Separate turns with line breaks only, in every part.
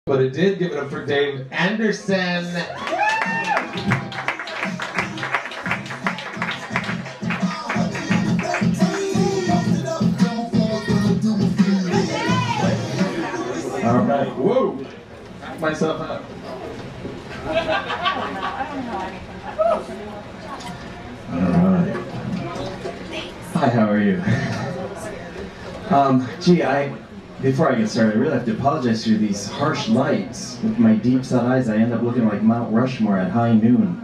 But it did give it up for Dave Anderson. All right, whoa, knock myself out. All right. Hi, how are you? Before I get started, I really have to apologize for these harsh lights. With my deep set eyes, I end up looking like Mount Rushmore at high noon.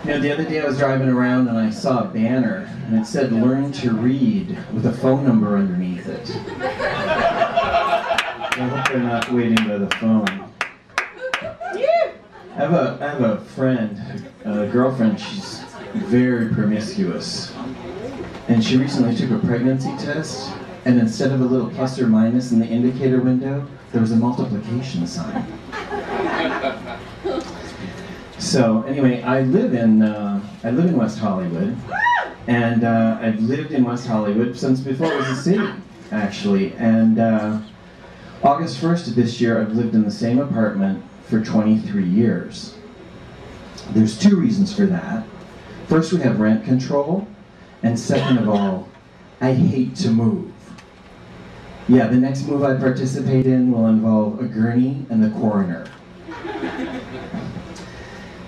You know, the other day I was driving around and I saw a banner, and it said, "Learn to read," with a phone number underneath it. I hope they're not waiting by the phone. I have a friend, a girlfriend, she's very promiscuous. And she recently took a pregnancy test, and instead of a little plus or minus in the indicator window, there was a multiplication sign. So anyway, I live in West Hollywood, and I've lived in West Hollywood since before it was a city, actually. And August 1st of this year, I've lived in the same apartment for 23 years. There's two reasons for that. First, we have rent control, and second of all, I hate to move. Yeah, the next move I participate in will involve a gurney and the coroner.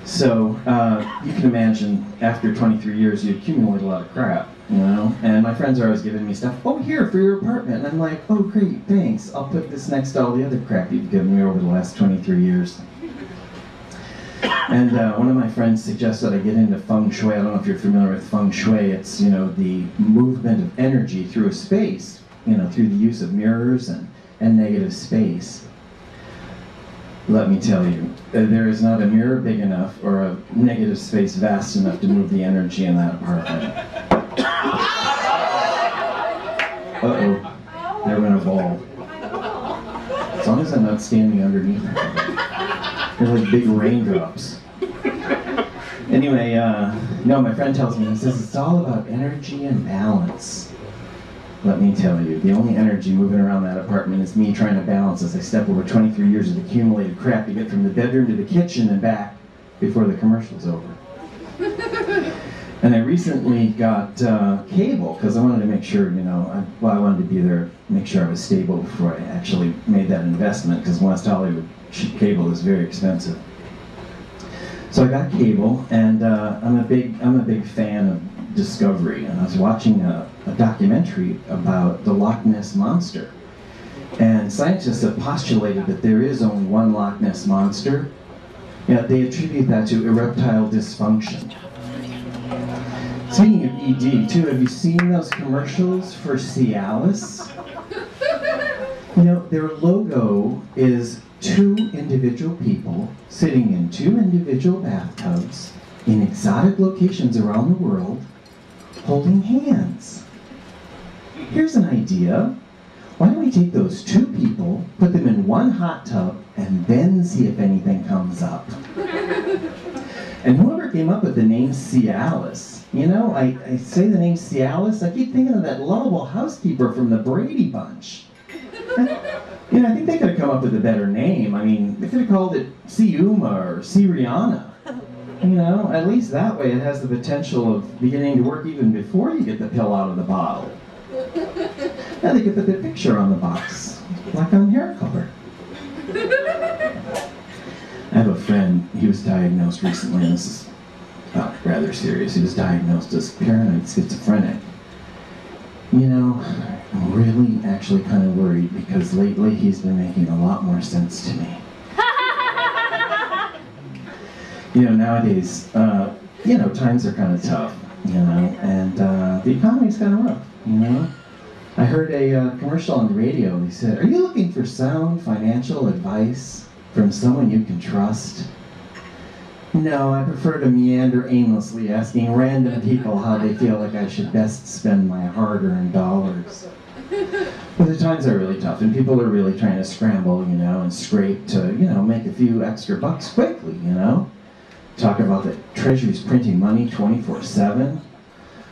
So, you can imagine, after 23 years, you accumulate a lot of crap, you know? And my friends are always giving me stuff, "Oh, here, for your apartment." And I'm like, "Oh, great, thanks. I'll put this next to all the other crap you've given me over the last 23 years. And one of my friends suggested I get into feng shui. I don't know if you're familiar with feng shui. It's, you know, the movement of energy through a space, you know, through the use of mirrors and negative space. Let me tell you, there is not a mirror big enough or a negative space vast enough to move the energy in that apartment. Uh-oh, there went a ball. As long as I'm not standing underneath it. They're like big raindrops. Anyway, no, my friend tells me, he says, it's all about energy and balance. Let me tell you, the only energy moving around that apartment is me trying to balance as I step over 23 years of accumulated crap to get from the bedroom to the kitchen and back before the commercial's over. And I recently got cable, because I wanted to make sure, you know, I wanted to be there, make sure I was stable before I actually made that investment, because West Hollywood cable is very expensive. So I got cable, and I'm a big fan of Discovery, and I was watching a documentary about the Loch Ness Monster. And scientists have postulated that there is only one Loch Ness Monster. Yeah, they attribute that to erectile dysfunction. Speaking of ED, too, have you seen those commercials for Cialis? You know, their logo is two individual people sitting in two individual bathtubs in exotic locations around the world, holding hands. Here's an idea. Why don't we take those two people, put them in one hot tub, and then see if anything comes up? And whoever came up with the name Cialis, you know, I say the name Cialis, I keep thinking of that lovable housekeeper from the Brady Bunch. You know, I think they could have come up with a better name. I mean, they could have called it Ciuma or Ciriana. You know, at least that way it has the potential of beginning to work even before you get the pill out of the bottle. Now they could put their picture on the box, like on hair color. I have a friend, he was diagnosed recently, and this is rather serious. He was diagnosed as paranoid schizophrenic. You know, I'm really actually kind of worried because lately he's been making a lot more sense to me. You know, nowadays, you know, times are kind of tough, you know, and the economy's kind of rough, you know. I heard a commercial on the radio, and they said, "Are you looking for sound financial advice from someone you can trust?" No, I prefer to meander aimlessly, asking random people how they feel like I should best spend my hard-earned dollars. But the times are really tough, and people are really trying to scramble, you know, and scrape to, you know, make a few extra bucks quickly, you know. Talk about the Treasury's printing money 24/7.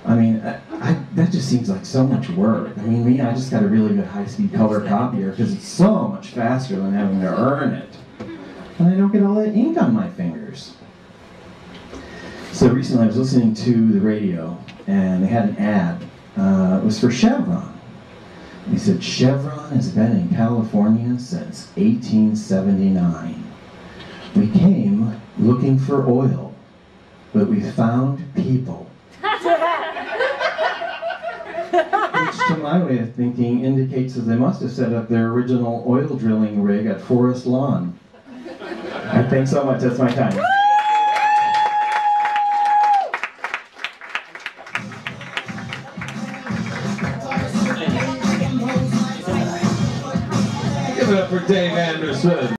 I mean, that just seems like so much work. I mean, me, I just got a really good high-speed color copier because it's so much faster than having to earn it. And I don't get all that ink on my fingers. So recently I was listening to the radio, and they had an ad. It was for Chevron. They said, Chevron has been in California since 1879. We came looking for oil, but we found people. Which, to my way of thinking, indicates that they must have set up their original oil drilling rig at Forest Lawn. Thanks so much. That's my time.
Give it up for Dave Anderson.